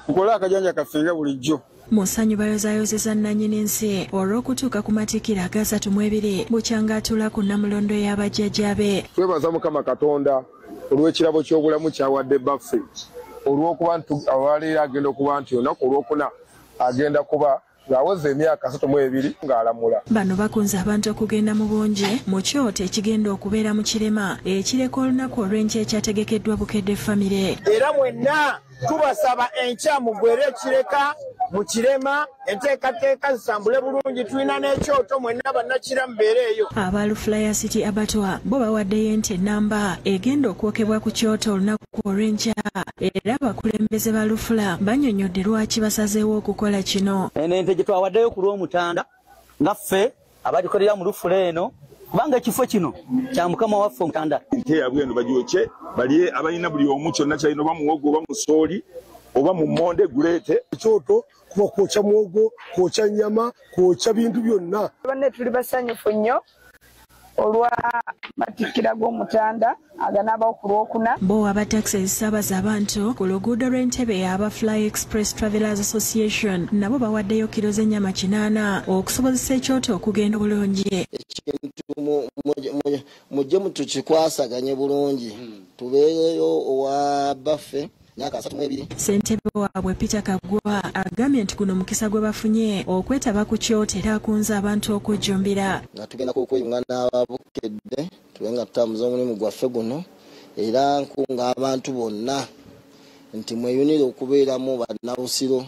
Nkola akajanja kafinga bulijjo. Musanyu bayozayozeza nnannyini nsi olw'okutuuka ku matikkira agasatu mu ebiri bukyangaatula ku Namulondo y'abajjajjabe. Twebaza Mukama Katonda olw'ekirabo ky'obulamu kyawadde baffe olw'okuba awaleero agenda okuba nti olunaku olwokuna agenda kuba ng'aweza emyaka 32 ng'alamula. Bano bakunze abantu okugenda mu bungi mu kyoto ekigenda okubeera mu Kirema ekireka olunaku olw'enkya ekyategekeddwa Bukedde famire. Era mwenna tubasaba enkya mugwere ekireka mu Kirema enteekateeka zisambule bulungi tulina n'ekyoto mwenna bannakira mubeere eyo. Aba Lufulaya City Abattoir bo bawaddeyo ente ennamba egenda okwokebwa ku kyoto olunaku olw'enkya era abakulembeze ba Lufula bannyonnyodde lwaki basazeewo okukola kino. Eno ente gye twawaddeyo ku lw'Omutanda nga ffe abagikolera mu Lufula eno kubanga ekifo kino kya Mukama waffe Omutanda. Ente yabwe eno bagyoke balye abalina buli omu kyonna kyalina oba muwogo oba musooli oba mu mmonde guleete ekyoto kuba kwokya muwogo kwokya nnyama kwokya bintu byonna. Banne tuli basanyufu nnyo olwa matikkira g'Omutanda aganaabawo ku lwokuna. Bo aba taxi ezisaabaza abantu ku luguudo lw'Entebbe aba Fly Express Travelers Association nabo bawaddeyo kilo z'ennyama 8 okusobozesa ekyoto okugenda bulungi. Mujje mutukikwasaganye bulungi tubeereyo owa baffe. Ssentebe waabwe Peter Kagwa agambye nti guno mukisa gwe bafunye okwetaba ku kyoto era akunze abantu okujjumbira. Nga tugenda kweyunga Bukedde tubenga tutambuza omulimu gwaffe guno era nkunga abantu bonna nti mweyunire okubeeramu bannabusiro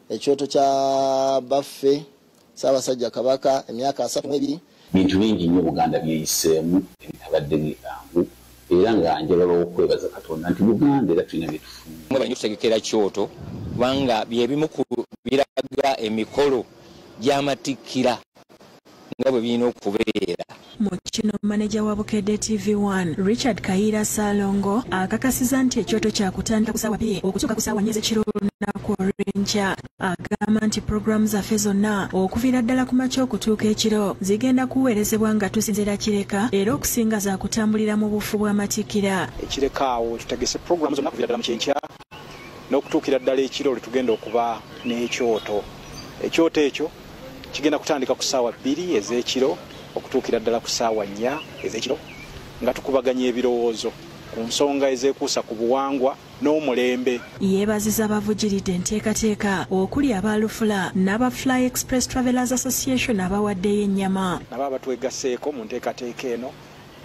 ekyoto kya baffe Ssaabasajja Kabaka emyaka 32. Bintu bingi nnyo Buganda byeyiseemu ebitabadde bigambu era nga njagala okwebaza Katonda nti Buganda era tulina byetufuna. Mwe tutegekera kyoto kubanga byebimu ku biraga emikolo gy'amatikkira nga bwe birina okubeera. Mu kino maneja wa Bukedde TV1 Richard Kaira Salongo akakasiza nti ekyoto kyakutandika ku ssaawa 2 okutuuka ku ssaawa 4 ez'ekiro olunaku olw'enkya. Agamba nti puroguramu zaffe zonna okuviira ddala ku makya okutuuka ekiro zigenda kuweerezebwa nga tusinzira Kireka era okusinga za kutambulira mu bufu bw'amatikkira. Ekireka awo tutegese puroguramu zonna kuviira ddala mu kyenkya n'okutuukira ddala ekiro lwe tugenda okuba n'ekyoto. Ekyoto ekyo kigenda kutandika ku ssaawa 2 ez'ekiro okutuukira ddala ku ssaawa 4 ez'ekiro nga tukubaganya ebirowoozo ku nsonga ezeekuusa ku buwangwa n'omulembe. Yeebaziza abavugiridde enteekateeka okuli aba Lufula n'aba Fly Express Travelers Association abawaddeyo ennyama. Nabo abatwegasseeko mu nteekateeka eno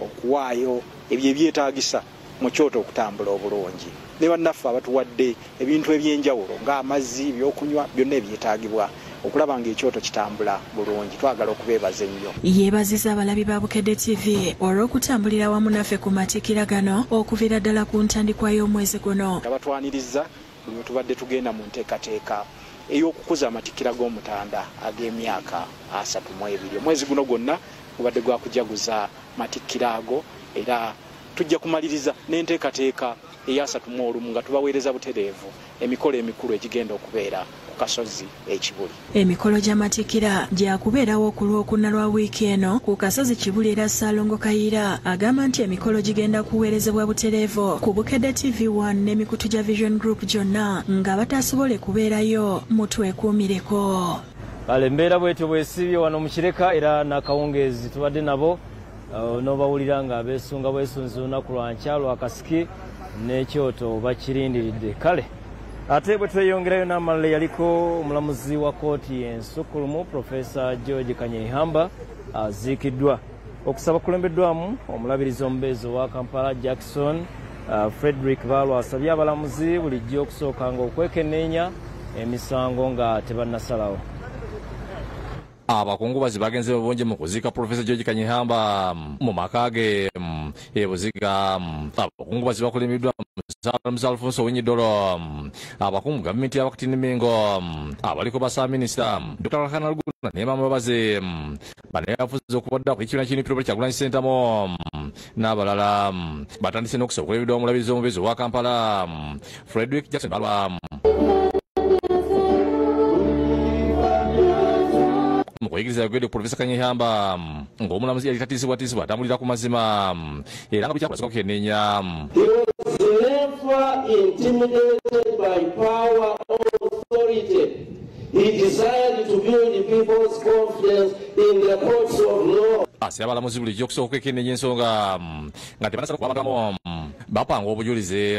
okuwaayo ebyo ebyetaagisa mu kyoto okutambula obulungi. Ne bannaffe abatuwadde ebintu eby'enjawulo ng'amazzi, ebyokunywa byonna ebyetaagibwa okulaba ng'ekyoto kitambula bulungi. Twagala okubeebaza ennyo. Yeebaziza abalabi ba Bukedde TV olw'okutambulira wamu naffe ku matikkira gano okuviira ddala ku ntandikwa y'omwezi guno. Abatwaniriza bwe tubadde tugenda mu nteekateeka ey'okukuza amatikkira g'Omutanda ag'emyaka 32. Omwezi guno gwonna gubadde gwa kujaguza matikkira ago era tujja kumaliriza n'enteekateeka eya 31 nga tubaweereza butereevu emikolo emikulu egigenda okubeera ku kasozi ekibuli. Emikolo gy'amatikkira gyakubeerawo ku lwokuna lwa wiiki eno ku kasozi Kibuli era Salongo Kayiira agamba nti emikolo gigenda kuweerezebwa butereevu ku Bukedde TV1 n'emikutu gya Vision Group gyonna nga batasobole kubeerayo mutwekuumireko. Kale embeera bwetyo bwesibye wano mu Kireka era n'akawungeezi tubadde nabo n'obawulira nga beesunga bwesunzi olunaku lwa nkya lwa kasiki n'ekyoto bakirindiridde. Kale ate bwe tweyongerayo n'amalala yaliko omulamuzi wa kkooti ensukulumu Profesa George Kanyehamba aziikiddwa. Okusaba kulembeddwamu omulabirizi omubeezi wa Kampala Jackson Frederick Balwa asabye abalamuzi bulijjo okusookanga okwekenneenya emisango nga tebannasalawo. Abakungubazi bagenze babonje mu kuziika Profesa George Kanyehamba mu maka ge ebuziga. Abakungubazi bakulemiddwa Musa Alfonso Winyidolo, abakungu gavumenti y'Abakatinimingo, abaliko basa minisita Dr. Lakana Luguna ne Mama Babaze bane yafuza okubadda ku ekibiina ky'emipiira Kyagulanyi Ssentamu n'abalala batandise n'okusobola ebidde omulabizi omubeezi wa Kampala Frederick Jackson Balwa. Mukuyigiriza yagwedde ku Profesa Kanyehamba ng'omulamuzi yali tatiisibwatiisibwa atambulira ku mazima era nga buli kyakola kukenneenya. He was never intimidated by power or authority. He decided to build people's confidence in the courts of law. Abalamuzi bulijjo okusooka okwekenneenya ensonga nga tebanasaba kubamagamu bapanga obujulizi.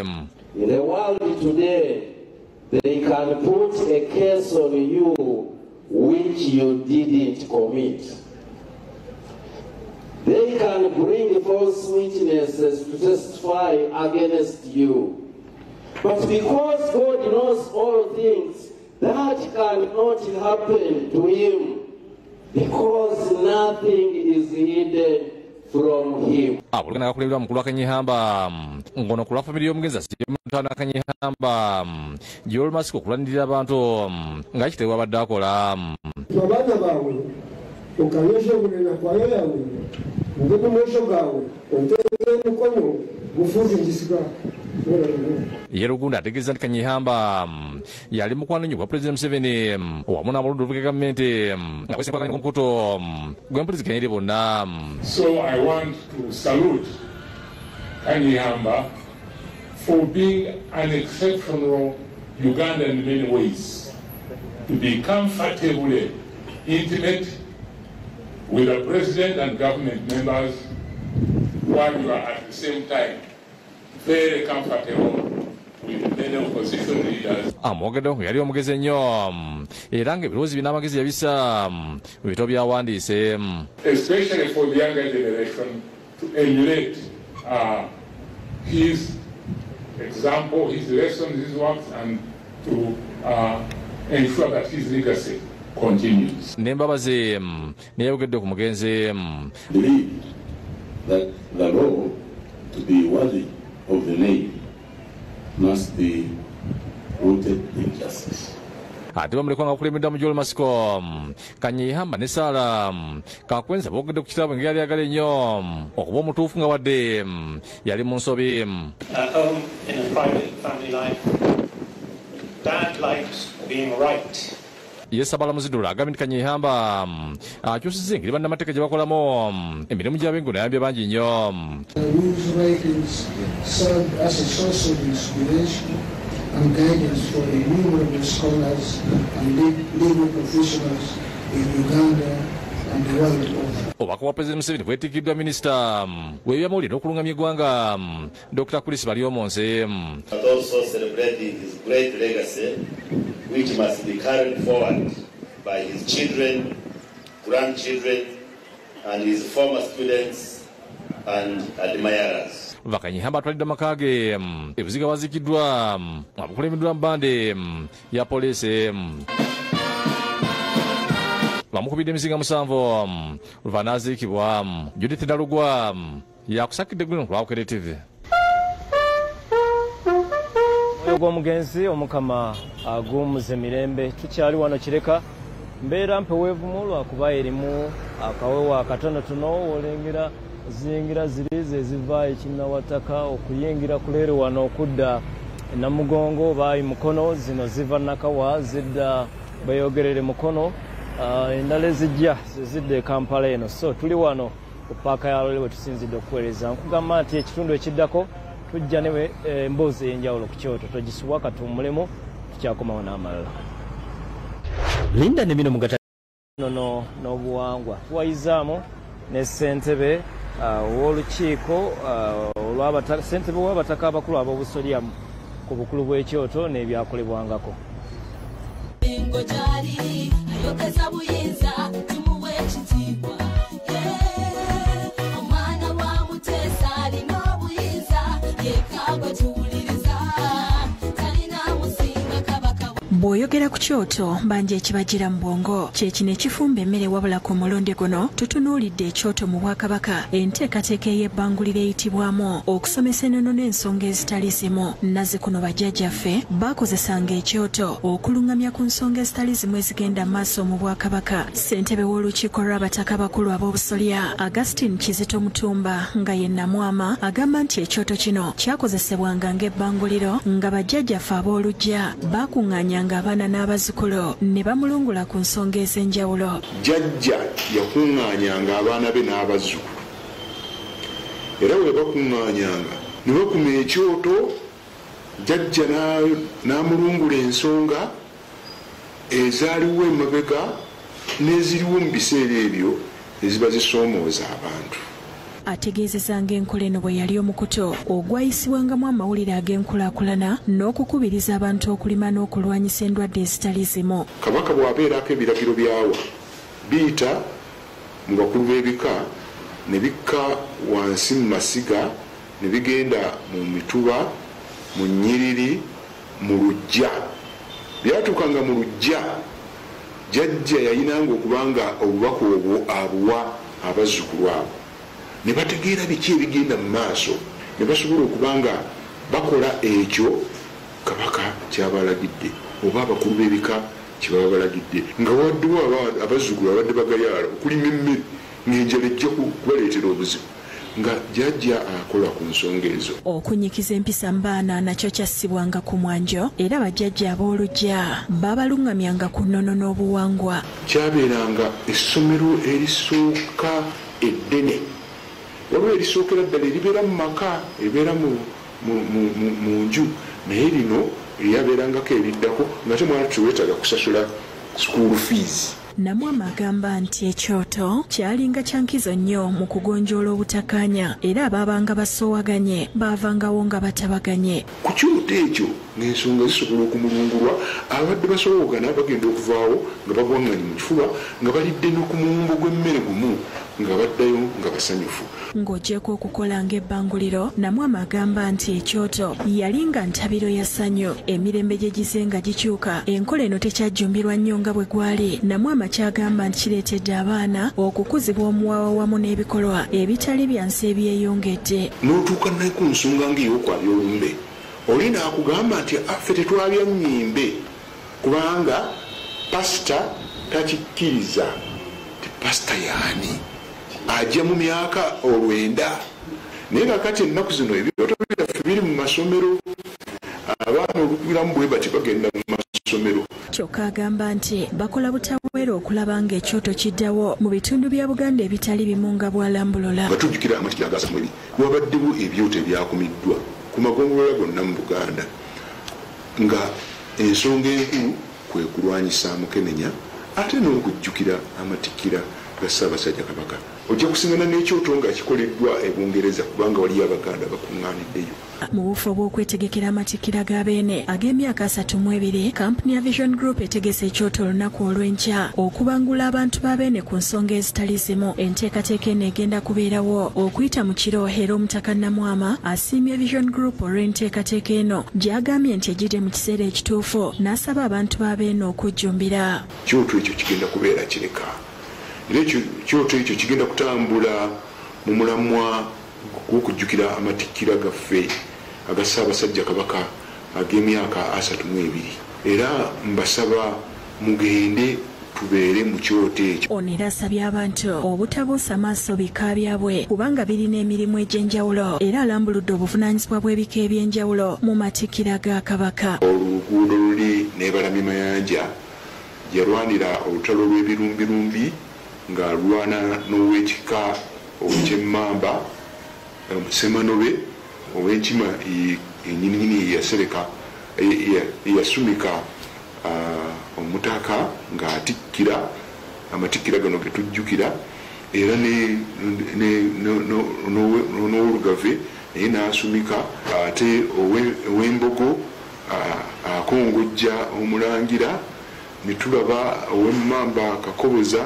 In the world today, they can put a case on you which you didn't commit. They can bring false witnesses to testify against you. But because God knows all things, that cannot happen to him, because nothing is hidden from him. Abulugana kulebwa mukulu akanyihamba ngono kula family y'omugenzi asimutana akanyihamba Joel Masiko okulandirira abantu nga kiteebwa abadde akola. Abaana bawe okanyesha okunena kwayo yawe ngoko mwisho gawe onteekera emikono gufuuze njisiga. Yerugunda ategeeza nti Kanyihamba yali mukwano nnyo gwa President Museveni wamu n'abalonda olubuga gavumenti nga bwesempakanya ku mputo gw'empuliziganyire bonna. So I want to salute Kanyihamba for being an exceptional Ugandan in many ways, to be comfortably intimate with the president and government members while you are at the same time very comfortable with many opposition leaders. Amwogeddeko yali omugezi ennyo era ng'ebirowoozi bina amagezi yabisa mu bitabo by'awandiise. Especially for the younger generation to emulate his example, his lessons, his works, and to ensure that his legacy continues. N'embabazi neyayogedde ku mugenzi. Believe that the law to be worthy of the name must be rooted in justice. Ate bamulekwa nga kulemedda mu Joel Masiko Kanyihamba ne Sala Kakwenza boogedde ku kitabo ngeri yali agala ennyo okuba omutuufu nga wadde yali mu nsobi. At home, in a private family life, Dad likes being right. Yes, Abalamuzi agambye nti Kanyihamba akyusizza engeri bannamateeka gye bakolamu emirimu gy'abengo nayambye bangi nnyo. Rules writings served as a source of inspiration and guidance for innumerable scholars and legal professionals in Uganda and the world over. Obubaka bwa President Museveni bwetikiddwa Minisita w'ebyamawulire n'okulungamya eggwanga Dr. Chris Baryomonse. But also celebrating his great legacy, which must be carried forward by his children, grandchildren, and his former students and admirers. Kanyihamba atwalidde amaka ge ebuziga waziikiddwa abukulembeddwa mu bande ya poliisi. Bamukubidde emizinga 7 luva n'aziikibwa. Judith Nalugwa yakusakidde Green ku Lwakere TV. Omwoyo gw'omugenzi omukama agumuze mirembe tukyali wano Kireka mbeera mpeweevumu lwakuba erimu akawewa akatonotono olengera ziyingira zirize eziva ekinnawataka okuyingira kuleero wano okudda Namugongo baayi Mukono zino ziva Nakawa zidda Bayogerere Mukono endala ezijja zizidde Kampala eno. So tuli wano ku paaka ya Lole we tusinzidde okuweereza. Nkugamba nti ekitundu ekiddako tujja ne emboozi ey'enjawulo ku Kyoto togisubwa katuwummulemu tukyakomawo n'amalala. Linda ne bino mugata nono n'obuwangwa tuwayizaamu ne ssentebe w'olukiiko olw'abataka ssentebe w'abataka abakulu ab'obusolya ku bukulu bw'Ekyoto n'ebyakolebwangako. Ayogeza buyinza tumuwe ekitiibwa omwana wa Muteesa alina obuyinza yekagwe tuwuliriza talina musinga kabaka. Bw'oyogera ku Kyoto mbanja ekibagira mu bwongo kyekino ekifumba emmere wabula ku mulundi guno tutunuulidde Ekyoto mu Bwakabaka enteekateeka ey'ebbanguliro eyitibwamu okusomesa ennono n'ensonga ezitali zimu. Nazzikuno bajjajjaffe baakozesanga Ekyoto okulungamya ku nsonga ezitali zimu ezigenda maaso mu Bwakabaka. Ssentebe w'olukiiko lw'abataka abakulu ab'obusolya Augustine Kizito Mutumba nga ye Namwama agamba nti Ekyoto kino kyakozesebwanga ng'ebbanguliro nga bajjajjaffe ab'oluggya baakuŋŋaanyanga abaana n'abazzukulu ne bamulungula ku nsonga ez'enjawulo. Jjajja yakuŋŋaanyanga abaana be n'abazzukulu era bwe bakuŋŋaanyanga ne bakuma Ekyoto jjajja n'amulungula ensonga ezaaliwo emabega n'eziriwo mu biseera ebyo eziba zisoomooza abantu. Ategeezezza ng'enkola eno bwe yali omukuto ogwayisibwangamu amawulire ag'enkulaakulana n'okukubiriza abantu okulima n'okulwanyisa endwadde ezitali zimu. Kabaka bw'abeerako ebiragiro byawa biyita mu bakulu b'ebika ne bikka wansi mu masiga ne bigenda mu mituba, mu nnyiriri, mu luggya. Byatuukanga mu luggya, jjajja yayinanga okubanga obubaka obwo abuwa abazzukulu abo ne bategeera biki ebigenda mu maaso ne basobola okubanga bakola ekyo kabaka kyabalagidde oba abakulu b'ebika kyebaba balagidde nga waddewo abazzukulu abadde bagayaala okulima emmere ng'enjala ejja kubaleetera obuzibu nga jjajja akola ku nsonga ezo. Okunyikiza empisa mu baana nakyo kyassibwanga ku mwanjo era bajjajja ab'oluggya baabalungamyanga ku nnono n'obuwangwa. Kyabeeranga essomero erisooka eddene waliwo erisookera ddala eribeera mu maka eribeera mu nju naye lino eryabeerangako eriddako nga temwali tuweetaga kusasula school fees. Namwama agamba nti ekyoto kyalinga kyankizo nnyo mu kugonjoola obutakkaanya era abaabanga basoowaganye baavangawo nga batabaganye. Ku kyoto ekyo ng'ensonga zisobola okumulungulwa abadde basoowogana bagenda okuvaawo nga bagwanganye mu kifuba nga balidde n'okumuwumbo gw'emmere gumu nga baddayo nga basanyufu. Ng'ogyeko okukola ng'ebbanguliro, Namwama agamba nti ekyoto yalinga ntabiro ya ssanyu. Emirembe gye gize nga gikyuka, enkola eno tekyajjumbirwa nnyo nga bwe gwali. Namwama kyagamba nti kireetedde abaana okukuzibwa omuwawa wamu n'ebikolwa ebitali bya nsi ebyeyongedde. N'otuuka naye ku nsonga ng'ey'okwabya olumbe oli naakugamba nti affe tetwabya nnyimbe kubanga pasita takikkiriza. Ti pasita yaani ajja mu myaka 9 naye kakati ennaku zino ebyoto byaffe biri mu masomero abaana olukubiramu bwe bati bagenda mu masomero. Kyokka agamba nti bakola butaweera okulaba ng'ekyoto kiddawo mu bitundu bya Buganda ebitali bimu nga bwalambulola. Batujjukira amatikira agasamweri wabaddewo ebyoto ebyakumiddwa ku magongolola gonna mu Buganda nga ensonga enkulu kwe kulwanyisa Mukenenya ate n'okujjukira amatikira ga Ssaabasajja Kabaka. Ojja kusingana n'ekyoto nga kikoleddwa e Bungereza kubanga waliyo Abaganda bakuŋŋaaniddeyo. Mu bufo bw'okwetegekera amatikkira ga Beene ag'emyaka 32, kampuni ya Vision Group etegese ekyoto olunaku olw'enkya okubangula abantu ba Beene ku nsonga ezitali zimu. Enteekateeka eno egenda kubeerawo okuyita mu kiro era Omutaka Namwama asiimye Vision Group olw'enteekateeka eno gy'agambye nti ejjidde mu kiseera ekituufu n'asaba abantu ba Beene okujjumbira. Kyoto ekyo kigenda kubeera kireka era kyoto ekyo kigenda kutambula mu mulamwa gw'okujjukira amatikkira gaffe aga Ssaabasajja Kabaka ag'emyaka 32 era mbasaba mugende tubeere mu kyoto ekyo. Ono era asabye abantu obutabuusa maaso bika byabwe kubanga birina emirimu egy'enjawulo era alambuludde obuvunaanyizibwa bw'ebika eby'enjawulo mu matikkira ga Kabaka. Oluguudo luli n'ebalami Mayanja yalwanira olutalo lw'ebirumbirumbi ng'alwana n'ow'ekika oky'Emmamba Semanobe ow'enkima ennyininyini yasereka yasumika omutaka ng'atikkira amatikkira gano ge tujjukira era n'owolugave naye n'asumika ate ow'embogo akongojja omulangira ne tulaba ow'Emmamba Kakoboza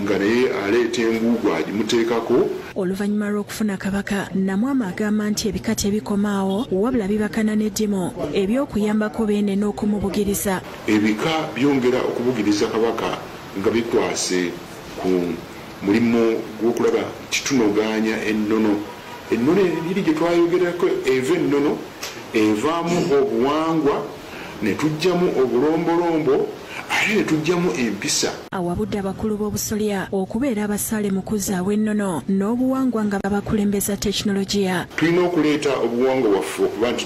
nga naye aleeta enguugwa agimuteekako. Oluvannyuma lw'okufuna Kabaka, Namwama agamba nti ebika tebikomaawo wabula bibakana n'eddimu eby'okuyambako Beene n'okumubugiriza. Ebika byongera okubugiriza Kabaka nga bikwase ku mulimu gw'okulaba kitunogaanya ennono. Ennono eri gye twayogerako eva ennono evaamu obuwangwa ne tujjamu obulombolombo ate ne tujjamu empisa. Awabudde abakulu b'obusolya okubeera abasaale mu kuzaawo ennono n'obuwangwa nga babakulembeza tekinologiya. Tulina okuleeta obuwangwa waffe okuba nti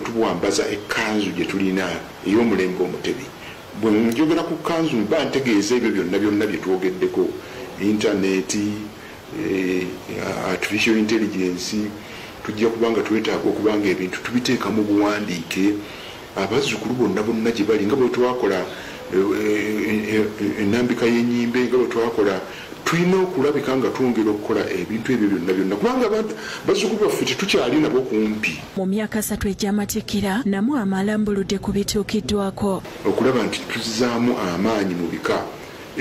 tubuwambaza ekkanzu gye tulina ey'omulembe omutebi. Bwe njogera ku kkanzu mba ntegeeza ebyo byonna bye twogeddeko: intaneti, artificial intelligence. Tujja kubanga twetaaga okubanga ebintu tubiteeka mu buwandiike abazzukulu bonna gye bali nga bwe twakola enambika y'ennyimbe nga bwe twakola tulina okulabika nga twongera okukola ebintu ebyo byonna kubanga abantu bazzukulu baffe tetukyali nabo kumpi. Mu myaka 3 egy'amatikkira namwe amalambuludde ku bituukiddwako okulaba nti tuzzaamu amaanyi mu bika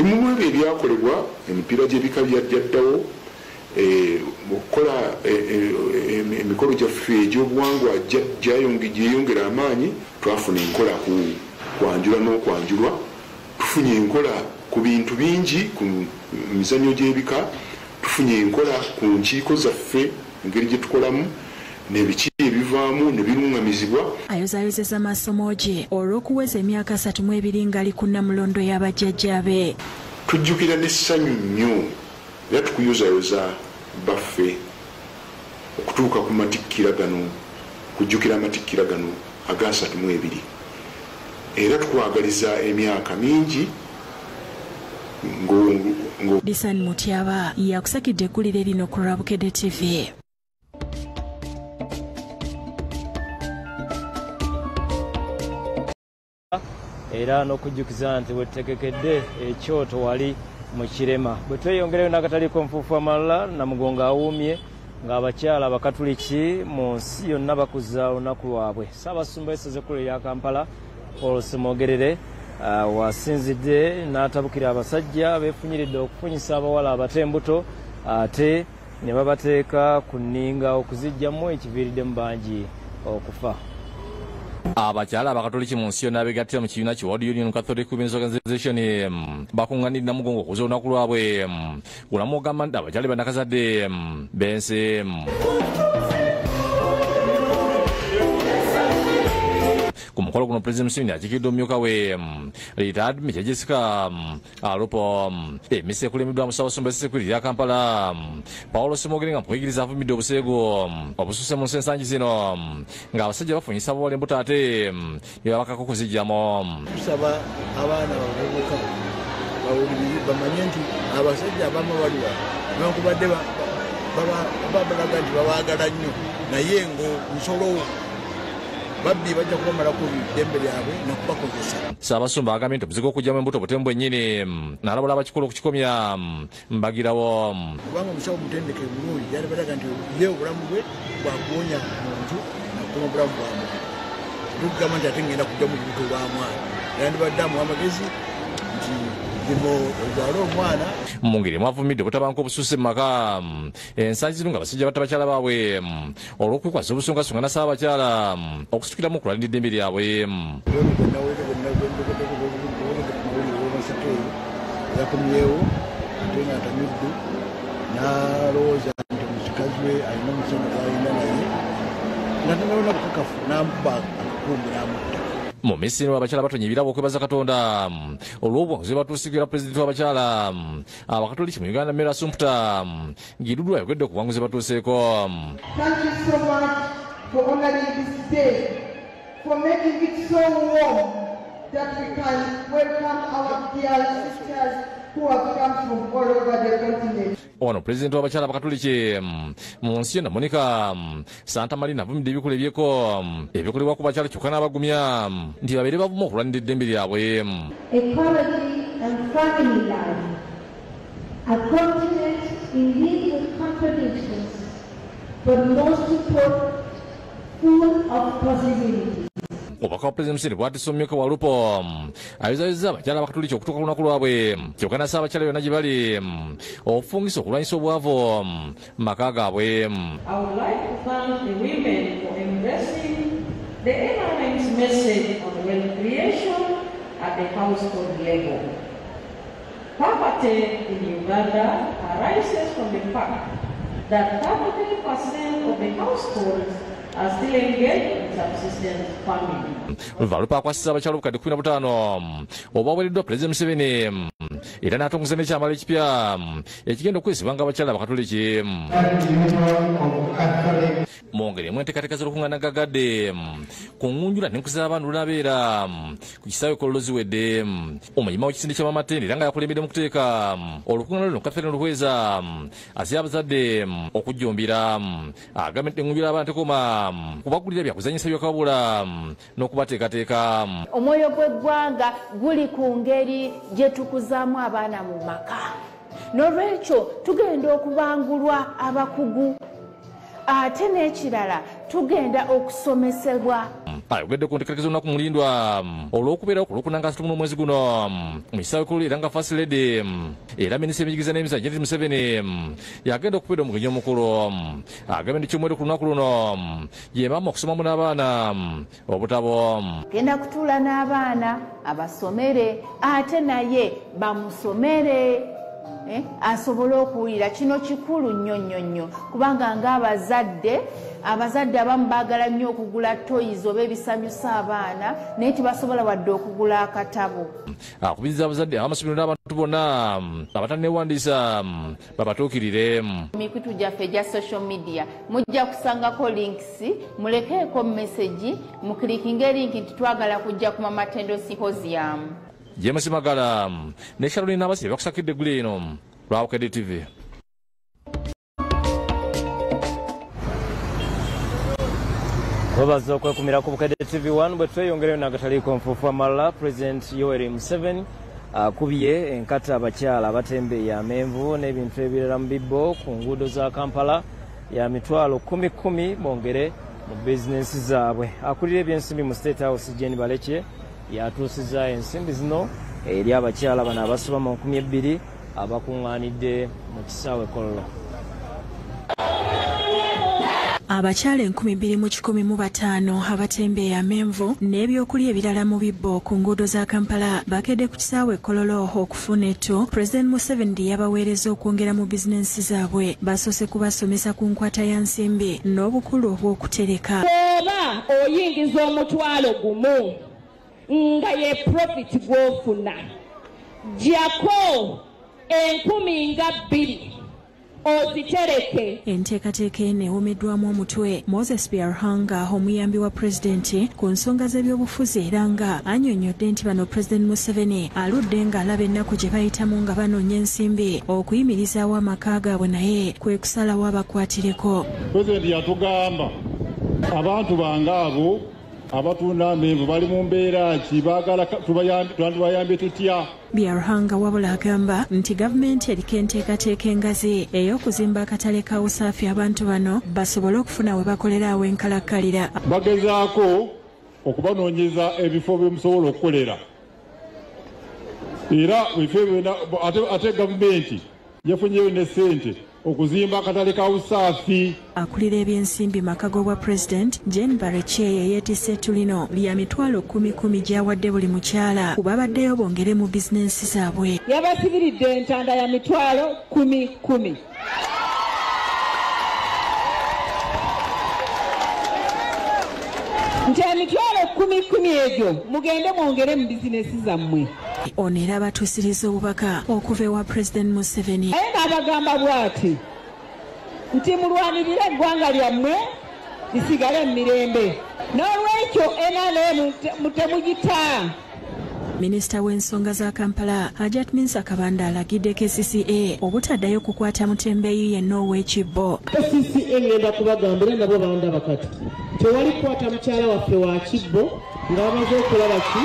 emumu ebyo ebyakolebwa emipiira gy'ebika byaddawo okukola emikolo gyaffe egy'obuwangwa gyeyongera amaanyi twafuna enkola ku kwanjula n'okwanjulwa tufunye enkola ku bintu bingi ku mizannyo gy'ebika tufunye enkola ku nkiiko zaffe engeri gye tukolamu nebiki ebivaamu ne biruŋŋamizibwa. Ayozayozeza amasomo gye olw'okuweza emyaka 32 ng'ali ku nnamulondo y'abajjajjabe. Tujjukira n'essanyu nnyo era tukuyozayoza baffe okutuuka ku matikkira gano kujjukira amatikkira gano aga 32 era tukwagaliza emyaka mingi. Disan Mutyaba yakusakidde eggulire lino ku Rabukedde TV. Era n'okujjukiza nti wetutegekedde ekyoto wali mu Kirema. Bwe tweyongerayo n'akataliko nfuufu amalala Namugongo awuumye ng'abakyala abakatuliki mu nsi yonna bakuza olunaku lwabwe. Ssaabasumba w'essezo ekkulu erya Kampala Paul Semogerere wasinzidde n'atabukira abasajja beefunyiridde okufunyisa abawala abatembuto ate ne babateeka ku nninga okuziggyamu ekiviiriddemu bangi okufa. Abakyala abakatoliki mu nsi yonna abeegattira mu kibiina ki World Union Catholic Women's Organization bakunganidde Namugongo okuza olunaku lwabwe. Gulamu ogamba nti abakyala bannakazadde b'ensi ku mukolo guno President Museveni akikiridde omumyuka we retired Major Jessica Alupo emisi ekulembeddwa mu Ssaabasumba Security ya Kampala Paulo Semogere nga mukuyigiriza avumidde obuseego obususe mu nsi ensangi zino ng'abasajja bafunyisa abawala embuto ate ne babakako kuziggyamu. Tusaba abaana bavubuka bamanye nti abasajja abamu baliwa newankubadde babalaga nti babaagala nnyo naye ng'omusolo babbi bajja kubamalako eddembe lyabwe n'okubakozesa. Ssaabasumba agambye nti omuzigo okugyamu embuto butemu bwennyini n'alabula abakikola okukikomya mbagirawo. Kubanga omusawo mutendeke bulungi yali balaga nti ye obulamu bwe bwakuwonya muntu nakuma obulamu bwamu tugamba nti ate ngenda kujja mu lubuto lwa mwana era ndibadde amuwa amagezi nti zino ozaale omwana. Mu ngeri mwavumidde obutabanguko obususse mu maka ensangi zino nga abasajja batta bakyala baabwe olw'okwekwasa obusungasunga na Ssaabakyala okusitukiramu okulalira eddembe lyabwe. yakomyewo ate nga atamiddu n'alowooza nti omusikazi we alina omusana gwalina naye natanabona bukakafu n'amuba akakumbi n'amutta. Mu Misiri abakyala batonye ebirabo okwebaza Katonda olw'obuwanguzi batuusikira pulezidenti w'abakyala abakatoliki mu Uganda Mary Assumpta Gidudu ayogedde ku buwanguzi batuuseeko. Thank you so much for honoring this day, for making it so warm that we can welcome our dear sisters who have come from all over the continent. Ono pulezidenti w'abakyala abakatoliki mu nsi yonna Monica Santa Marina avumidde ebikolo ebyeko ebikolebwa ku bakyala kyokka n'abagumya nti babeere bavuma okulwanira eddembe lyabwe. Ecology and family life, a continent indeed with contradictions, but most important, full of possibilities. Obubaka wa Pulezidenti Museveni bwatise omumyuka wa Lupo ayozayozza abakyala abakatoliki okutuuka ku lunaku lwabwe kyokka na Ssaabakyala yonna gye bali okufungisa okulwanyisa obwavu mu maka gaabwe. I would like to thank the women for embracing the NRM's message on wealth creation at the household level. Poverty in Uganda arises from the fact that 33% of the households are still engaged in subsistence farming. Luvalupa akwasisa abakyala obukadde 15 obwaweereddwa Pulezidenti Museveni era n'atongoza n'ekyambalo ekipya ekigenda okwesibwa ng'abakyala abakatoliki. Mu ngeri emu enteekateeka z'olukuŋŋaana gagadde ku ngunjula n'enkuza abantu olwabeera ku kisaawe Kololo ziwedde. Omanyima w'ekisinde ky'Amamatende era nga yakulembedde mu kuteeka olukuŋŋaana luno Catherine Luhweza asabye abazadde okujjumbira agambye nti engunjula abantu ekoma kubagulira byakuzanyisa yabasabye kabula n'okubateekateeka. Omwoyo gw'eggwanga guli ku ngeri gye tukuzaamu abaana mu maka. N'olwekyo tugenda okubangulwa abakugu. Ate n'ekirala tugenda okusomesebwa. Ayogedde ku nteekateeka z'olunaku mulindwa olw'okubeera ku Lwokuna nga 31 mwezi guno mu kisaawe ekkulu era nga First Lady era minisita w'ebyenjigiriza n'emizannyo Janet Museveni yagenda okubeera omugenyi omukulu. Agambye nti ky'omwere ku lunaku luno ye maama okusomamu n'abaana obutabo. Genda kutuula n'abaana abasomere ate naye bamusomere. Asobole okuwulira kino kikulu nnyo kubanga ng'abazadde abamu baagala nnyo okugula toys oba ebisanyusa abaana naye tibasobola wadde okugula akatabo. Akubiriza abazadde amasomero n'abantu bonna abatanneewandiisa babatuukirire. Mikutu gyaffe egya social media mujja kusangako links, mulekeeko message, mukilikinge linki nti twagala kujja ku Mama Tendo Symposium. James Magala ne Caroline Abasi bakusakidde eggulu eno lwa Bukedde TV. Babaza okwekumira ku Bukedde TV1 bwe tweyongereyo n'agataliiko nfuufu amalala. President Yoweri Museveni akubye enkata abakyala abatembeeyi amenvu n'ebintu ebirala mu bibbo ku nguudo za Kampala ya mitwalo 10,000 bongere mu bizinensi zaabwe. Akulira ebyensimbi mu State House Jane Balekye yatuusiza ensimbi zino eri abakyala bano abasoba mu 2,000 abakuŋŋaanidde mu kisaawe Kololo. Abakyala 2,115 abatembeeyi amenvu n'ebyokulya ebirala mu bibbo ku nguudo za Kampala bakedde ku kisaawe Kololo okufuna ettu. President Museveni yabaweereza okwongera mu bizinensi zaabwe. Basoose kubasomesa ku nkwata ya nsimbi n'obukulu obw'okutereka. Oba oyingiza omutwalo gumu nga ye profit gw'ofuna jako 2,000 ozitereke. Enteekateeka eno ewumiddwamu omutwe Moses Byarhanga omuyambi wa pulezidenti ku nsonga z'ebyobufuzi era nga annyonnyodde nti bano President Museveni aludde ng'alaba ennaku gye bayitamu nga banoonya ensimbi okuyimirizaawo amaka gaabwe naye kwe kusalawo abakwatireko. Pulezidenti yatugamba abantu bange abo abatunda amenvu bali mu mbeera ki baagala tubayambye tutya. Byarhanga wabula agamba nti gavumenti eriko enteekateeka engazi ey'okuzimba akatale ka Usaafi abantu bano basobole okufuna we bakolera enkalakkalira. Bagezaako okubanoonyeza ebifo bye musobola okukolera era ate gavumenti yafunyeyo ne ssente okuzimba akatale ka Usaafi. Akulira ebyensimbi maka g'obwa President Jane Balekye yeetisse ettu lino lya mitwalo 10,000 gy'awadde buli mukyala kuba baddeyo bongere mu bizinensi zaabwe. Yabasibiridde entanda ya mitwalo 10,000. Nti emitwalo 10,000 egyo mugende mwongere mu bizinensi zammwe. Ono era abatuusiriza obubaka okuva ewa President Museveni. Naye n'abagamba bw'ati nti mulwanirire eggwanga lyammwe lisigale mu mirembe n'olwekyo NRM mutemugita. Minisita w'ensonga za Kampala Hajat Minsa Kabanda alagidde KCCA obutaddayo kukwata mutembeeyi yenna ow'ekibbo. KCCA ngenda kubagambira nabo bawanda bakati tewali kukwata mukyala waffe wa kibbo nga bamaze okulaba ki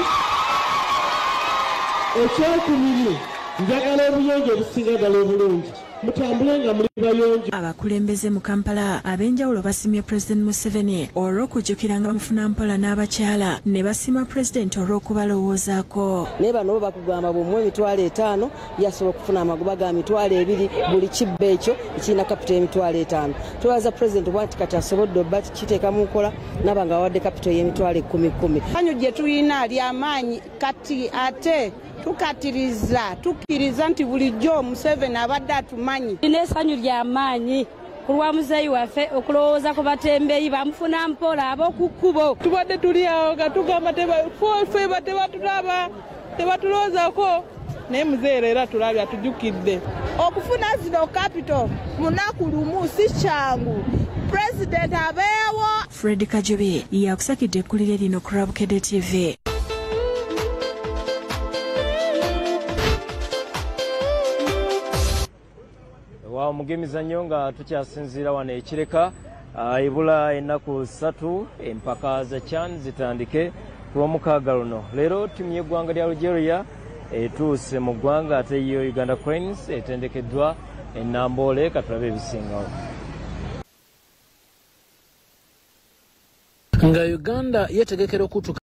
ekyokubiri njagala obuyonjo obusinga ddala obulungi mutambule nga muli bayonjo. Abakulembeze mu Kampala ab'enjawulo basimye President Museveni olw'okujjukira nga bamufuna mpola n'abakyala ne basima President olw'okubalowoozaako. Naye bano bakugamba bw'omuwa emitwalo 5 yasobola okufuna amagoba ga mitwalo 2 buli kibbo ekyo ekirina kapito y'emitwalo 5. Twebaza President bw'ati kati asobodde obba kiteeka mu nkola naba nga awadde kapito y'emitwalo 10,000. Anyo gye tulina ly'amaanyi kati ate tukkiriza nti bulijjo Museveni abadde atumanyi. N'essanyu ly'amaanyi ku lwa muzeeyi waffe okulowooza ku batembeeyi bamufuna mpola ab'oku kkubo. Tubadde tuli awo nga tugamba feba tebatulaba tebatuloozaako naye muzeeyi era tulabye atujjukidde. Okufuna zino kapito munaku lumu si kyangu. President abeewo. Fred Kajobe yakusakidde ekkulire lino ku Bukedde TV. Wa mugemizannyo nga tukyasinziira wano ekireka ibula ennaku 3 empaka za CHAN zitandike ku lw'omukaaga luno. Leero ttiimu y'eggwanga lya Algeria etuuse mu ggwanga ate yo Uganda Cranes etendekeddwa e Namboole katulabe ebisingawo. Nga Uganda yetegekera okutuka